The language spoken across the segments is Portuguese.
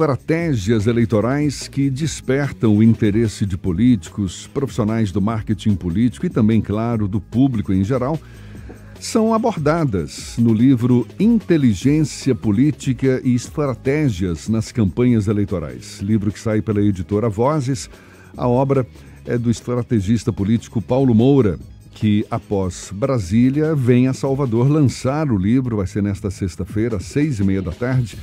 estratégias eleitorais que despertam o interesse de políticos, profissionais do marketing político e também, claro, do público em geral, são abordadas no livro Inteligência Política e Estratégias nas Campanhas Eleitorais, livro que sai pela editora Vozes. A obra é do estrategista político Paulo Moura, que após Brasília vem a Salvador lançar o livro. Vai ser nesta sexta-feira, às 6h30 da tarde.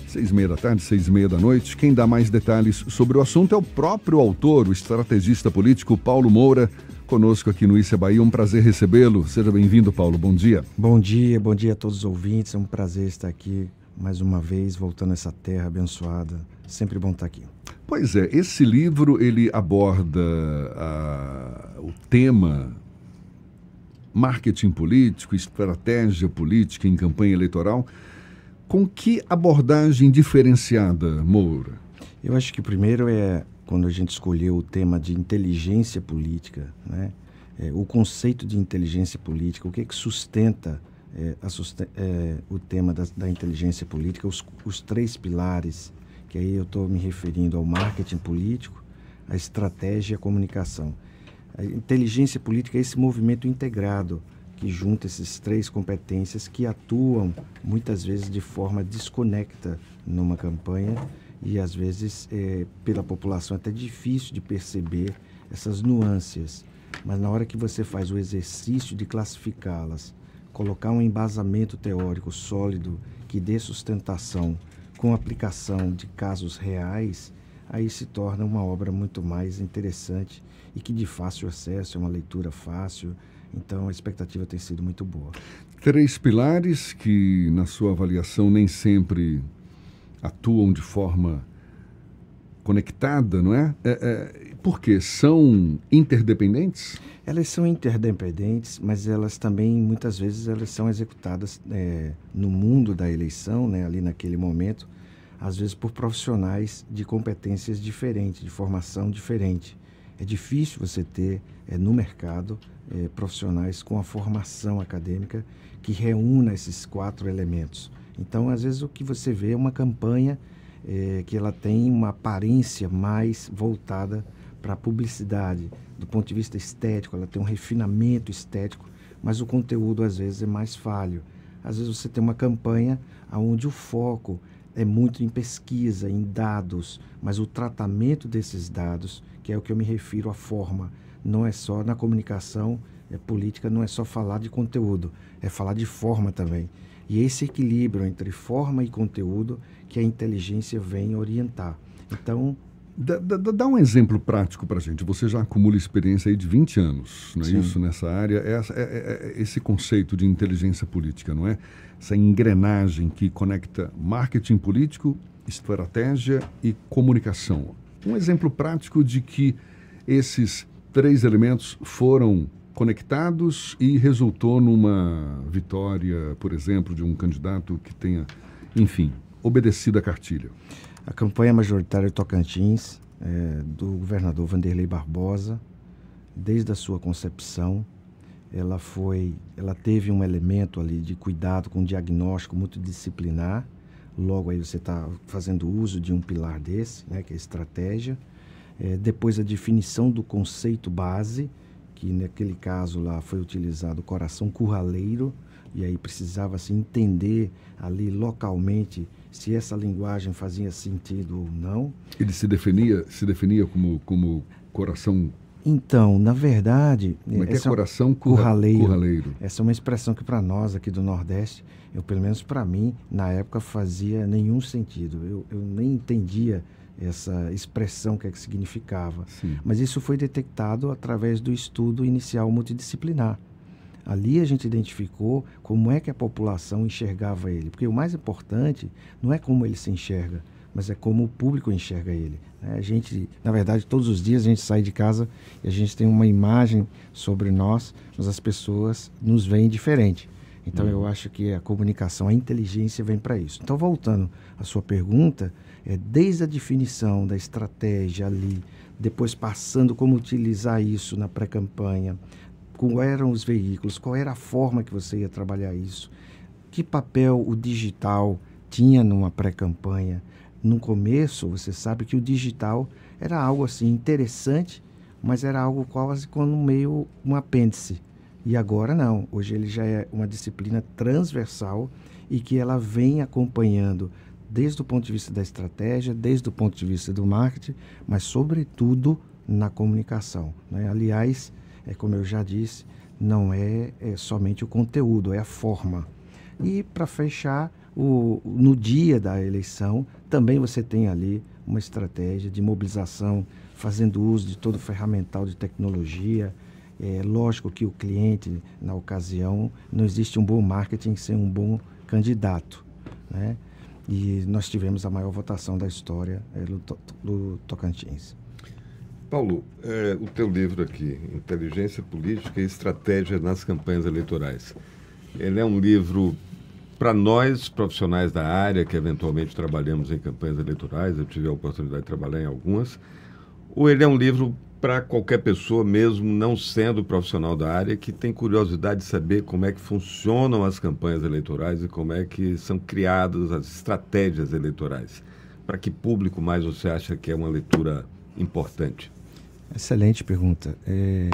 6h30 da tarde, 6h30 da noite. Quem dá mais detalhes sobre o assunto é o próprio autor, o estrategista político Paulo Moura, conosco aqui no Issa Bahia. Um prazer recebê-lo. Seja bem-vindo, Paulo. Bom dia. Bom dia a todos os ouvintes. É um prazer estar aqui mais uma vez, voltando a essa terra abençoada. Sempre bom estar aqui. Pois é, esse livro ele aborda o tema marketing político, estratégia política em campanha eleitoral. Com que abordagem diferenciada, Moura? Eu acho que primeiro quando a gente escolheu o tema de inteligência política, né? O conceito de inteligência política, o que sustenta o tema da inteligência política, os três pilares, que aí eu estou me referindo ao marketing político, a estratégia e a comunicação. A inteligência política é esse movimento integrado que junta essas três competências que atuam muitas vezes de forma desconecta numa campanha e às vezes pela população é até difícil de perceber essas nuances, mas na hora que você faz o exercício de classificá-las, colocar um embasamento teórico sólido que dê sustentação com aplicação de casos reais, aí se torna uma obra muito mais interessante e que de fácil acesso, é uma leitura fácil. Então, a expectativa tem sido muito boa. Três pilares que, na sua avaliação, nem sempre atuam de forma conectada, não é? Por quê? São interdependentes? Elas são interdependentes, mas elas também, muitas vezes, elas são executadas no mundo da eleição, né, ali naquele momento, às vezes por profissionais de competências diferentes, de formação diferente. É difícil você ter no mercado profissionais com a formação acadêmica que reúna esses quatro elementos. Então, às vezes, o que você vê é uma campanha que ela tem uma aparência mais voltada para a publicidade. Do ponto de vista estético, ela tem um refinamento estético, mas o conteúdo, às vezes, é mais falho. Às vezes, você tem uma campanha onde o foco é muito em pesquisa, em dados, mas o tratamento desses dados, que é o que eu me refiro à forma, não é só na comunicação política, não é só falar de conteúdo, é falar de forma também. E esse equilíbrio entre forma e conteúdo que a inteligência vem orientar. Então, Dá um exemplo prático para a gente. Você já acumula experiência aí de 20 anos, não é isso, nessa área? Esse conceito de inteligência política, não é? Essa engrenagem que conecta marketing político, estratégia e comunicação. Um exemplo prático de que esses três elementos foram conectados e resultou numa vitória, por exemplo, de um candidato que tenha, enfim, obedecido a cartilha. A campanha majoritária de Tocantins, do governador Wanderley Barbosa, desde a sua concepção, ela teve um elemento ali de cuidado com diagnóstico multidisciplinar. Logo aí você está fazendo uso de um pilar desse, né, que é a estratégia. Depois a definição do conceito base, que naquele caso lá foi utilizado o coração curraleiro, e aí precisava-se entender ali localmente se essa linguagem fazia sentido ou não. Ele se definia como coração... Então, na verdade... Como é coração curraleiro? Essa é uma expressão que para nós aqui do Nordeste, pelo menos para mim, na época fazia nenhum sentido. Eu nem entendia essa expressão, o que significava. Sim. Mas isso foi detectado através do estudo inicial multidisciplinar. Ali a gente identificou como é que a população enxergava ele. Porque o mais importante não é como ele se enxerga, mas é como o público enxerga ele. A gente, na verdade, todos os dias a gente sai de casa e a gente tem uma imagem sobre nós, mas as pessoas nos veem diferente. Então eu acho que a comunicação, a inteligência vem para isso. Então, voltando à sua pergunta, desde a definição da estratégia ali, depois passando como utilizar isso na pré-campanha, quais eram os veículos, qual era a forma que você ia trabalhar isso, que papel o digital tinha numa pré-campanha, no começo, você sabe que o digital era algo assim interessante, mas era algo quase como meio um apêndice. E agora não, hoje ele já é uma disciplina transversal e que ela vem acompanhando desde o ponto de vista da estratégia, desde o ponto de vista do marketing, mas sobretudo na comunicação, né? Aliás, como eu já disse, não é somente o conteúdo, é a forma. E para fechar, no dia da eleição, também você tem ali uma estratégia de mobilização, fazendo uso de todo o ferramental de tecnologia. É lógico que o cliente, na ocasião, não existe um bom marketing sem um bom candidato, né? E nós tivemos a maior votação da história do Tocantins. Paulo, o teu livro aqui, Inteligência Política e Estratégia nas Campanhas Eleitorais, ele é um livro para nós, profissionais da área, que eventualmente trabalhamos em campanhas eleitorais, eu tive a oportunidade de trabalhar em algumas, ou ele é um livro para qualquer pessoa, mesmo não sendo profissional da área, que tem curiosidade de saber como é que funcionam as campanhas eleitorais e como é que são criadas as estratégias eleitorais? Para que público mais você acha que é uma leitura importante? Excelente pergunta.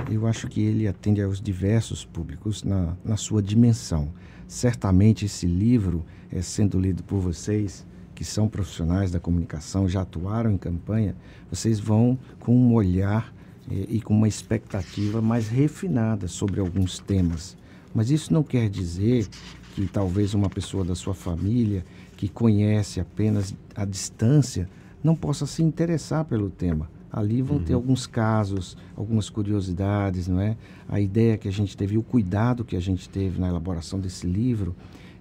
Eu acho que ele atende aos diversos públicos na sua dimensão. Certamente esse livro, sendo lido por vocês, que são profissionais da comunicação, já atuaram em campanha, vocês vão com um olhar e com uma expectativa mais refinada sobre alguns temas. Mas isso não quer dizer que talvez uma pessoa da sua família, que conhece apenas à distância, não possa se interessar pelo tema. Ali vão ter alguns casos, algumas curiosidades, não é? A ideia que a gente teve, o cuidado que a gente teve na elaboração desse livro,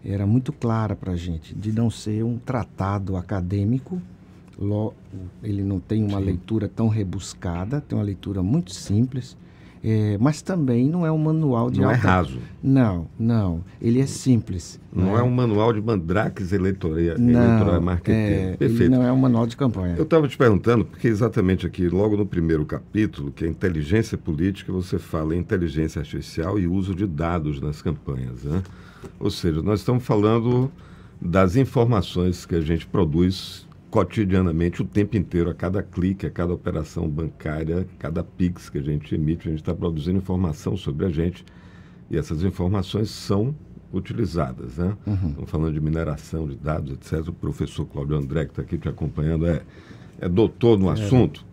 era muito clara para a gente, de não ser um tratado acadêmico. Ele não tem uma leitura tão rebuscada, tem uma leitura muito simples, mas também não é um manual de Não é raso. Não. Ele é simples. Não é um manual de mandrakes eleitoral marqueteiro. Perfeito. Ele não é um manual de campanha. Eu estava te perguntando, porque exatamente aqui, logo no primeiro capítulo, que é inteligência política, você fala em inteligência artificial e uso de dados nas campanhas, né? Ou seja, nós estamos falando das informações que a gente produz cotidianamente, o tempo inteiro, a cada clique, a cada operação bancária, cada Pix que a gente emite, a gente está produzindo informação sobre a gente e essas informações são utilizadas, né? Estamos falando de mineração de dados, etc. O professor Cláudio André, que está aqui te acompanhando, é doutor no assunto.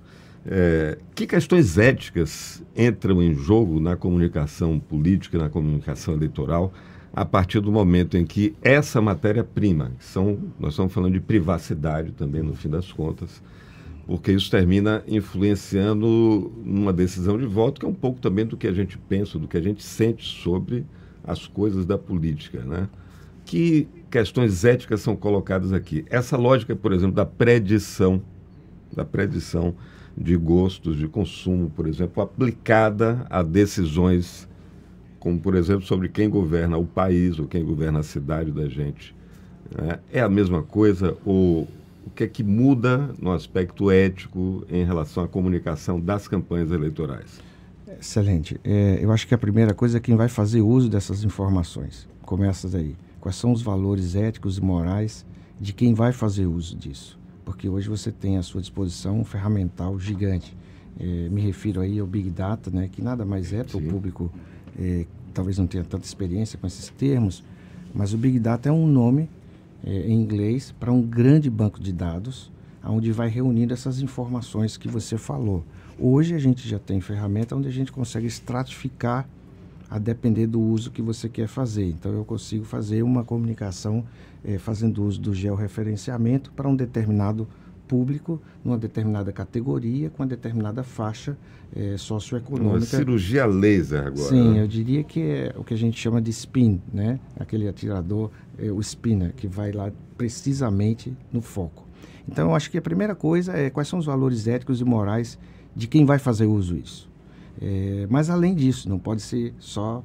Que questões éticas entram em jogo na comunicação política e na comunicação eleitoral a partir do momento em que essa matéria-prima, nós estamos falando de privacidade também, no fim das contas, porque isso termina influenciando numa decisão de voto, que é um pouco também do que a gente pensa, do que a gente sente sobre as coisas da política, né? Que questões éticas são colocadas aqui? Essa lógica, por exemplo, da predição de gostos, de consumo, por exemplo, aplicada a decisões como, por exemplo, sobre quem governa o país ou quem governa a cidade da gente, né? É a mesma coisa ou o que é que muda no aspecto ético em relação à comunicação das campanhas eleitorais? Excelente. Eu acho que a primeira coisa é quem vai fazer uso dessas informações. Começa daí. Quais são os valores éticos e morais de quem vai fazer uso disso? Porque hoje você tem à sua disposição um ferramental gigante. Me refiro aí ao Big Data, né, que nada mais é para o público, talvez não tenha tanta experiência com esses termos, mas o Big Data é um nome em inglês para um grande banco de dados, onde vai reunindo essas informações que você falou. Hoje a gente já tem ferramenta onde a gente consegue estratificar a depender do uso que você quer fazer. Então eu consigo fazer uma comunicação fazendo uso do georreferenciamento para um determinado público, numa determinada categoria, com uma determinada faixa socioeconômica. Uma cirurgia laser agora. Sim, né? Eu diria que é o que a gente chama de spin, né? Aquele atirador, o spinner, que vai lá precisamente no foco. Então eu acho que a primeira coisa é quais são os valores éticos e morais de quem vai fazer uso disso. Mas além disso, não pode ser só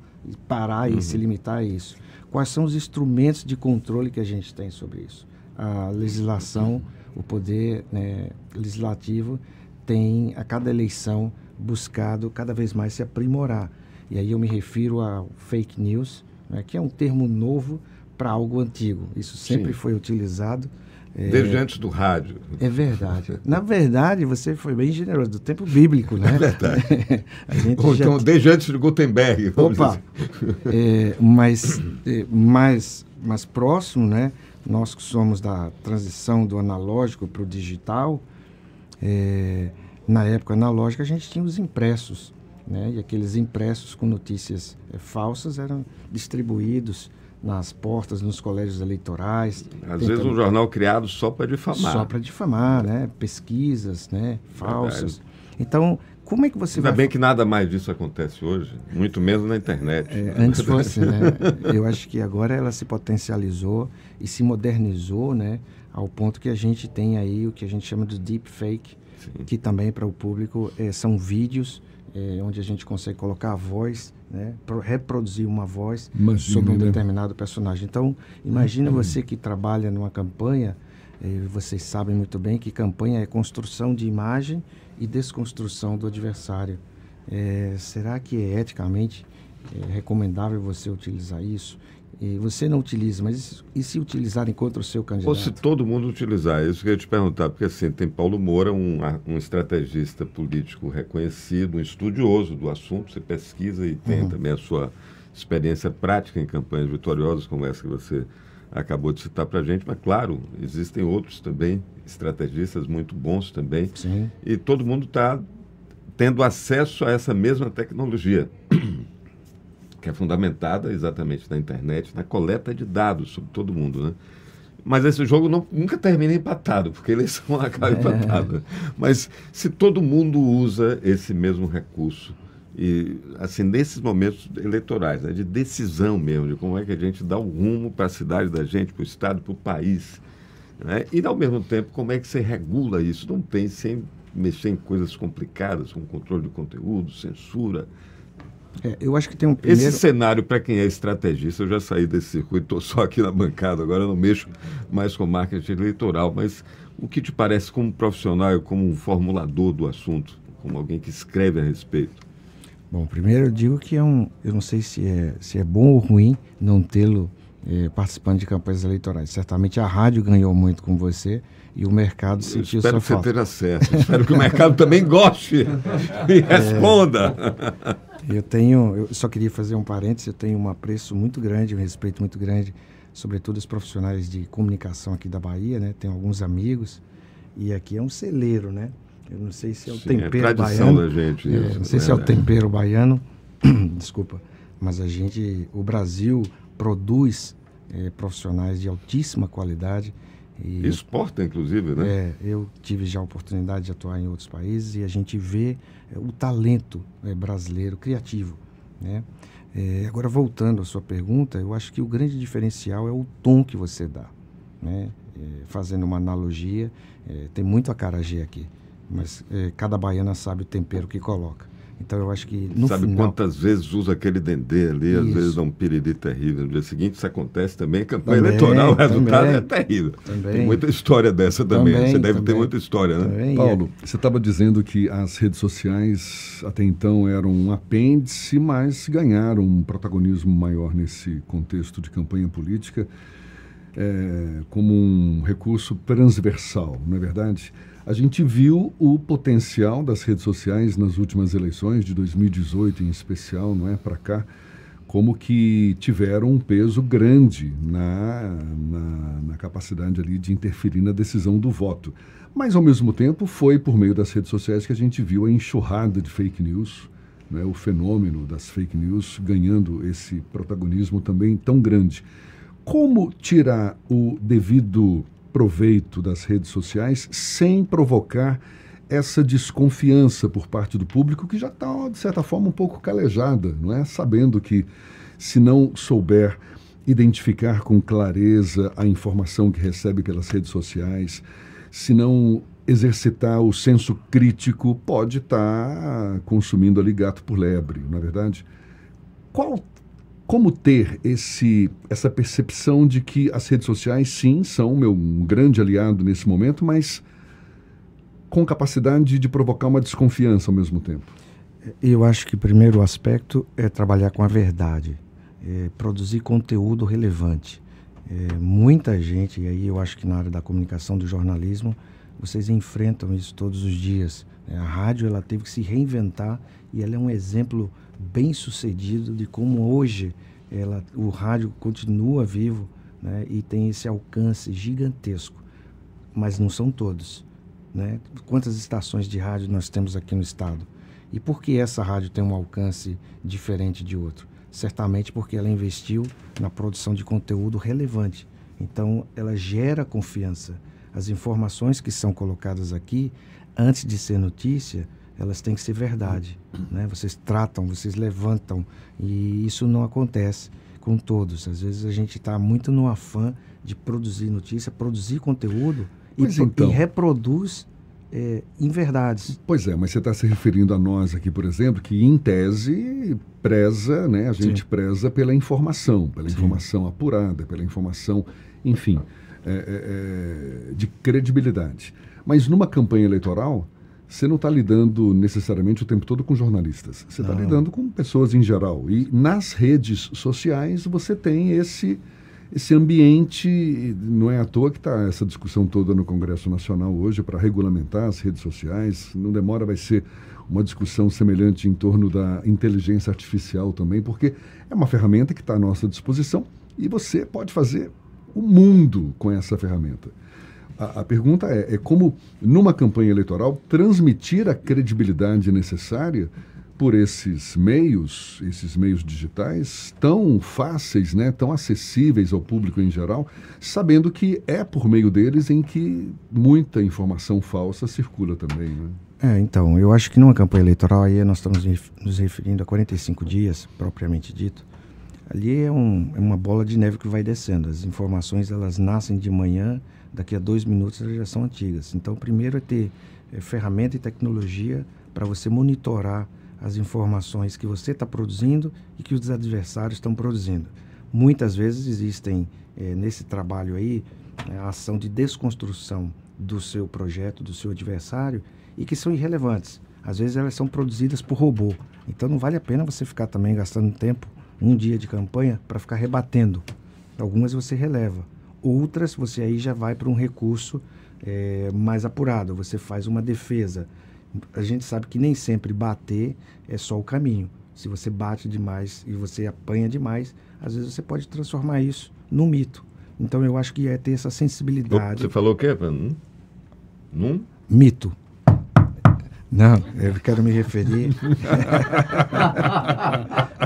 parar e se limitar a isso. Quais são os instrumentos de controle que a gente tem sobre isso? A legislação, o poder, né, legislativo tem a cada eleição buscado cada vez mais se aprimorar. E aí eu me refiro ao fake news, né, que é um termo novo para algo antigo. Isso sempre foi utilizado, Desde antes do rádio. É verdade. Na verdade, você foi bem generoso, do tempo bíblico, né? É verdade. Ou então, desde antes de Gutenberg. Opa! Mais próximo, né? Nós que somos da transição do analógico para o digital, na época analógica a gente tinha os impressos, né? E aqueles impressos com notícias falsas eram distribuídos nas portas, nos colégios eleitorais. Às vezes um jornal criado só para difamar. Só para difamar, né? Pesquisas, né? Falsas. Então, como é que você Ainda bem que nada mais disso acontece hoje, muito menos na internet. Antes fosse, né? Eu acho que agora ela se potencializou e se modernizou, né? Ao ponto que a gente tem aí o que a gente chama de deepfake, que também para o público são vídeos onde a gente consegue colocar a voz, né, reproduzir uma voz sobre um determinado personagem. Então, imagina você que trabalha numa campanha, vocês sabem muito bem que campanha é construção de imagem e desconstrução do adversário. Será que é eticamente recomendável você utilizar isso? E você não utiliza, mas e se utilizarem contra o seu candidato? Ou se todo mundo utilizar, é isso que eu ia te perguntar, porque assim, tem Paulo Moura, um estrategista político reconhecido, um estudioso do assunto, você pesquisa e tem também a sua experiência prática em campanhas vitoriosas, como essa que você acabou de citar para a gente, mas claro, existem outros também, estrategistas muito bons também. Sim. E todo mundo está tendo acesso a essa mesma tecnologia, que é fundamentada exatamente na internet, na coleta de dados sobre todo mundo, né? Mas esse jogo nunca termina empatado, porque a eleição acaba empatada. Mas se todo mundo usa esse mesmo recurso, e assim, nesses momentos eleitorais, né, de decisão mesmo, de como é que a gente dá o rumo para a cidade da gente, para o estado, para o país, né? E ao mesmo tempo, como é que você regula isso? Não tem sem mexer em coisas complicadas, como controle de conteúdo, censura. Eu acho que tem um primeiro... Esse cenário, para quem é estrategista, eu já saí desse circuito, estou só aqui na bancada, agora eu não mexo mais com marketing eleitoral, mas o que te parece como profissional e como um formulador do assunto, como alguém que escreve a respeito? Bom, primeiro eu digo que eu não sei se é bom ou ruim não tê-lo participando de campanhas eleitorais. Certamente a rádio ganhou muito com você e o mercado sentiu sua falta. Espero que você esteja certo. Espero que o mercado também goste e responda. Eu só queria fazer um parênteses, eu tenho um apreço muito grande, um respeito muito grande, sobretudo os profissionais de comunicação aqui da Bahia, né? Tenho alguns amigos e aqui é um celeiro, né? Eu não sei se é o tempero é tradição baiano. Da gente, isso, não sei se é o tempero baiano, desculpa, mas o Brasil produz profissionais de altíssima qualidade. E exporta, inclusive, né? Eu tive já a oportunidade de atuar em outros países e a gente vê o talento brasileiro criativo, né? Agora, voltando à sua pergunta, eu acho que o grande diferencial é o tom que você dá, né? Fazendo uma analogia, tem muito acarajé aqui, mas cada baiana sabe o tempero que coloca. Então, eu acho que no Sabe final... quantas vezes usa aquele dendê ali, às vezes dá um piriri terrível. No dia seguinte isso acontece também, campanha eleitoral, o resultado é terrível. Tem muita história dessa também. Você deve ter muita história, né? Paulo, você estava dizendo que as redes sociais até então eram um apêndice, mas ganharam um protagonismo maior nesse contexto de campanha política, como um recurso transversal, não é verdade? A gente viu o potencial das redes sociais nas últimas eleições, de 2018 em especial, não é, para cá, como que tiveram um peso grande na capacidade ali de interferir na decisão do voto. Mas, ao mesmo tempo, foi por meio das redes sociais que a gente viu a enxurrada de fake news, né, o fenômeno das fake news ganhando esse protagonismo também tão grande. Como tirar o devido proveito das redes sociais sem provocar essa desconfiança por parte do público que já está, de certa forma, um pouco calejada, não é? Sabendo que, se não souber identificar com clareza a informação que recebe pelas redes sociais, se não exercitar o senso crítico, pode estar consumindo ali gato por lebre, não é verdade? Como ter essa percepção de que as redes sociais, sim, são um grande aliado nesse momento, mas com capacidade de provocar uma desconfiança ao mesmo tempo? Eu acho que o primeiro aspecto é trabalhar com a verdade, produzir conteúdo relevante. Muita gente, e aí eu acho que na área da comunicação, do jornalismo, vocês enfrentam isso todos os dias. A rádio, ela teve que se reinventar e ela é um exemplo bem sucedido de como hoje o rádio continua vivo, né, e tem esse alcance gigantesco, mas não são todos, né? Quantas estações de rádio nós temos aqui no estado? E por que essa rádio tem um alcance diferente de outro? Certamente porque ela investiu na produção de conteúdo relevante. Então, ela gera confiança. As informações que são colocadas aqui, antes de ser notícia, elas têm que ser verdade, né? Vocês tratam, vocês levantam, e isso não acontece com todos. Às vezes a gente está muito no afã de produzir notícia, produzir conteúdo e reproduz inverdades. Pois é, mas você está se referindo a nós aqui, por exemplo, que em tese preza, né? A gente preza pela informação apurada, pela informação, enfim, de credibilidade. Mas numa campanha eleitoral, você não está lidando necessariamente o tempo todo com jornalistas. Você está lidando com pessoas em geral. E nas redes sociais você tem esse ambiente. Não é à toa que está essa discussão toda no Congresso Nacional hoje para regulamentar as redes sociais. Não demora, vai ser uma discussão semelhante em torno da inteligência artificial também, porque é uma ferramenta que está à nossa disposição e você pode fazer o mundo com essa ferramenta. A pergunta é como, numa campanha eleitoral, transmitir a credibilidade necessária por esses meios digitais tão fáceis, né, tão acessíveis ao público em geral, sabendo que é por meio deles em que muita informação falsa circula também, né? Então, eu acho que numa campanha eleitoral, aí nós estamos nos referindo a 45 dias, propriamente dito. Ali é uma bola de neve que vai descendo. As informações, elas nascem de manhã, daqui a 2 minutos elas já são antigas. Então, primeiro é ter ferramenta e tecnologia para você monitorar as informações que você está produzindo e que os adversários estão produzindo. Muitas vezes existem, nesse trabalho aí, a ação de desconstrução do seu projeto, do seu adversário, e que são irrelevantes. Às vezes elas são produzidas por robô. Então não vale a pena você ficar também gastando tempo, um dia de campanha, para ficar rebatendo. Algumas você releva. Outras você aí já vai para um recurso mais apurado. Você faz uma defesa. A gente sabe que nem sempre bater é só o caminho. Se você bate demais e você apanha demais, às vezes você pode transformar isso num mito. Então eu acho que é ter essa sensibilidade. Você falou o quê? Num? Mito. Não, eu quero me referir.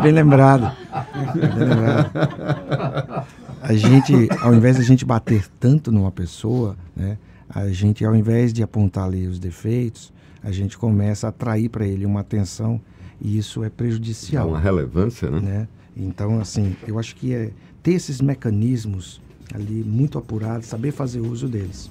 Bem lembrado. Bem lembrado. A gente, ao invés de a gente bater tanto numa pessoa, né, a gente, ao invés de apontar ali os defeitos, a gente começa a atrair para ele uma atenção e isso é prejudicial. Dá uma relevância, né? Então, assim, eu acho que é ter esses mecanismos ali muito apurados, saber fazer uso deles.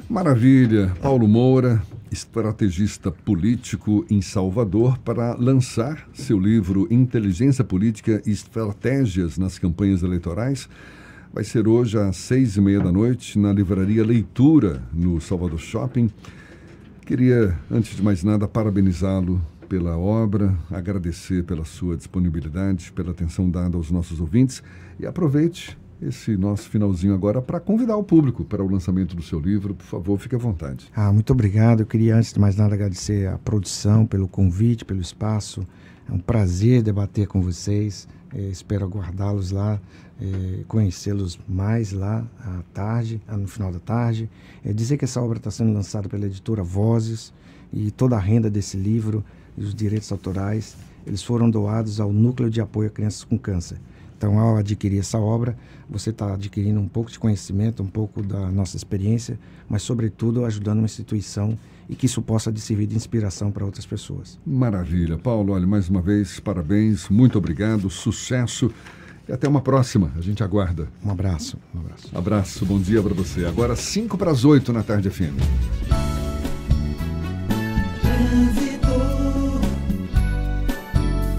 Maravilha. Paulo Moura, estrategista político em Salvador, para lançar seu livro Inteligência Política e Estratégias nas Campanhas Eleitorais. Vai ser hoje às 18h30 na Livraria Leitura, no Salvador Shopping. Queria, antes de mais nada, parabenizá-lo pela obra, agradecer pela sua disponibilidade, pela atenção dada aos nossos ouvintes e aproveite esse nosso finalzinho agora para convidar o público para o lançamento do seu livro. Por favor, fique à vontade. Muito obrigado. Eu queria, antes de mais nada, agradecer à produção pelo convite, pelo espaço. É um prazer debater com vocês. Espero aguardá-los lá, conhecê-los mais lá à tarde, no final da tarde. Dizer que essa obra está sendo lançada pela editora Vozes e toda a renda desse livro e os direitos autorais, eles foram doados ao Núcleo de Apoio a Crianças com Câncer. Então, ao adquirir essa obra, você está adquirindo um pouco de conhecimento, um pouco da nossa experiência, mas, sobretudo, ajudando uma instituição e que isso possa servir de inspiração para outras pessoas. Maravilha. Paulo, olha, mais uma vez, parabéns, muito obrigado, sucesso e até uma próxima. A gente aguarda. Um abraço. Um abraço. Abraço, bom dia para você. Agora, 7:55 na Tarde FM.